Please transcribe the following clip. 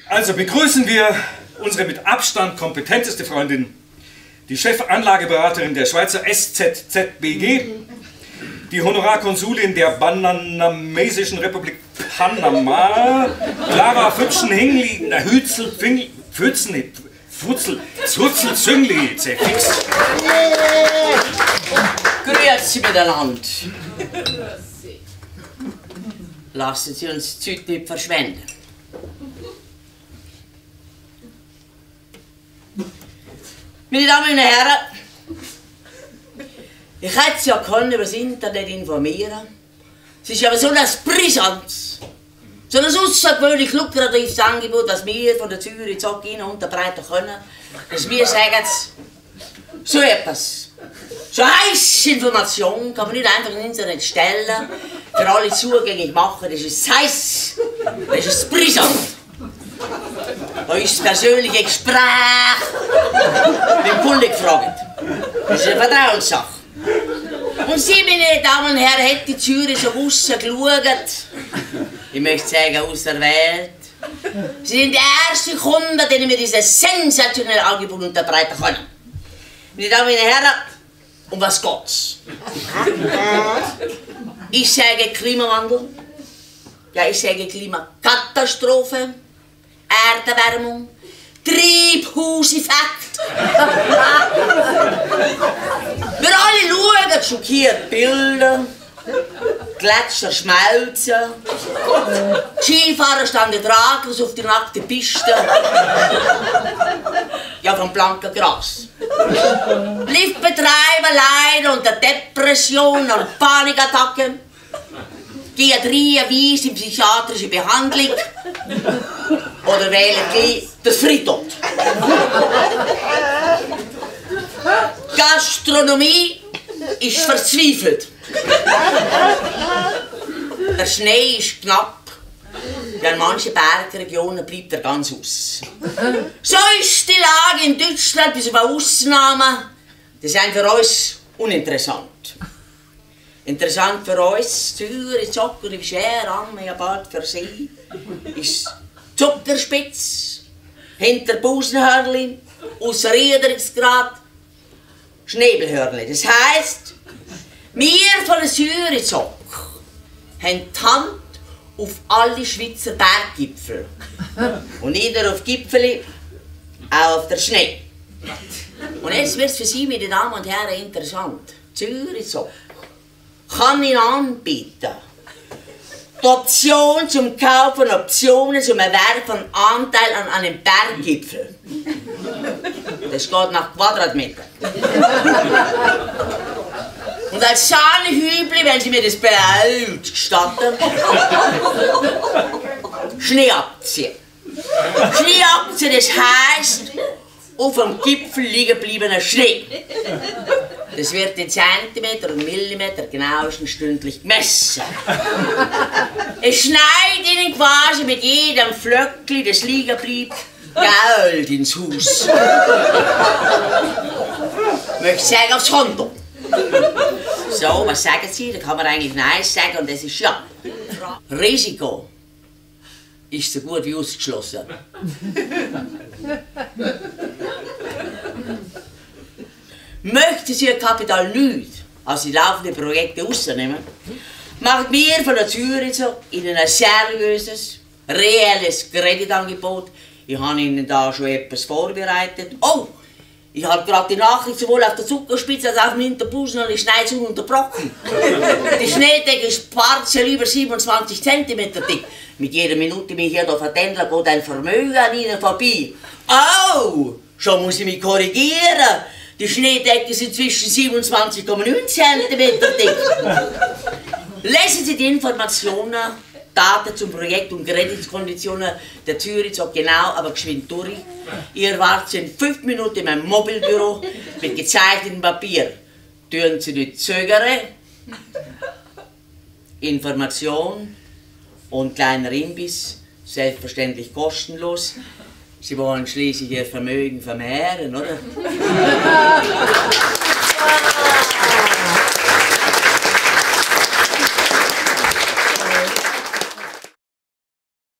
Also begrüßen wir unsere mit Abstand kompetenteste Freundin, die Chefanlageberaterin der Schweizer SZZBG, die Honorarkonsulin der Bananamesischen Republik Panama, Clara Pfütschen-Hingli, Hützel, Pfützen, Futzel, Zutzel, Züngli, Zefix. Grüezi miteinander. Lassen Sie uns die Zeit nicht verschwenden. Meine Damen und Herren, ich hätte Sie ja können über das Internet informieren. Es ist aber so ein brisantes, so ein außergewöhnlich lukratives Angebot, das wir von der Zürich Zog Ihnen unterbreiten können, dass wir sagen, so etwas, so heisse Information kann man nicht einfach ins Internet stellen, für alle zugänglich machen, das ist heiß, das ist brisant. Da ist das persönliche Gespräch mit dem Kunden gefragt. Das ist eine Vertrauenssache. Und Sie, meine Damen und Herren, hätten in Zürich so rausgeschaut. Ich möchte sagen, aus der Welt. Sie sind die ersten Kunden, denen wir dieses sensationelle Angebot unterbreiten können. Meine Damen und Herren, um was geht's? Ich sage Klimawandel. Ja, ich sage Klimakatastrophe. Erderwärmung, Treibhauseffekt. Wir alle schauen schockiert Bilder, Gletscher schmelzen, Skifahrer standen traglos auf der nackten Piste, ja vom blanken Gras. Liftbetreiber leiden unter Depressionen und Panikattacken, gehen reihenweise in psychiatrische Behandlung oder wählen gleich das Friedhof. Gastronomie ist verzweifelt. Der Schnee ist knapp. Ja, in manchen Bergregionen bleibt er ganz aus. So ist die Lage in Deutschland, bis auf Ausnahmen. Das ist für uns uninteressant. Interessant für uns, Zürich, Zocker, Cher, Amme, Bad für Sie, ist Zuckerspitz, hinter Busenhörnli, aus Riederungsgrad, Schnäbelhörnli. Das heisst, wir von der Zürich Zock haben die Hand auf alle Schweizer Berggipfel. Und nicht nur auf Gipfeli, auch auf der Schnee. Und jetzt wird es für Sie, meine Damen und Herren, interessant. Zürich Zock kann Ihnen anbieten, die Option zum Kauf von Optionen zum Erwerb von Anteil an einem Berggipfel. Das geht nach Quadratmeter. Und als Sahnehübli, wenn Sie mir das Bild gestatten, Schneeaktien. Schneeaktien, das heisst, auf dem Gipfel liegen gebliebener Schnee. Das wird in Zentimeter und Millimeter genauestens stündlich gemessen. Es schneit Ihnen quasi mit jedem Flöckli, das liegen bleibt, Geld ins Haus. Möchte sagen, aufs Konto. So, was sagen Sie? Da kann man eigentlich Nein sagen und das ist ja. Risiko ist so gut wie ausgeschlossen. Möchten Sie Ihr Kapital nicht als die laufenden Projekte rausnehmen, machen wir von der Zürich Ihnen ein seriöses, reelles Kreditangebot. Ich habe Ihnen da schon etwas vorbereitet. Oh, ich habe gerade die Nachricht sowohl auf der Zuckerspitze als auch auf dem Hinterbusen und ich schneide es unterbrochen. Die Schneedecke ist partiell über 27 cm dick. Mit jeder Minute, die ich hier vertändle, geht ein Vermögen an Ihnen vorbei. Oh, schon muss ich mich korrigieren. Die Schneedecke sind zwischen 27,9 cm dick. Lesen Sie die Informationen, Daten zum Projekt und Kreditkonditionen der Zürich so genau, aber geschwind durch. Ihr erwartet Sie in 5 Minuten in meinem Mobilbüro mit gezeichnetem Papier. Tun Sie nicht zögern. Information und kleiner Imbiss, selbstverständlich kostenlos. Sie wollen schließlich Ihr Vermögen vermehren, oder?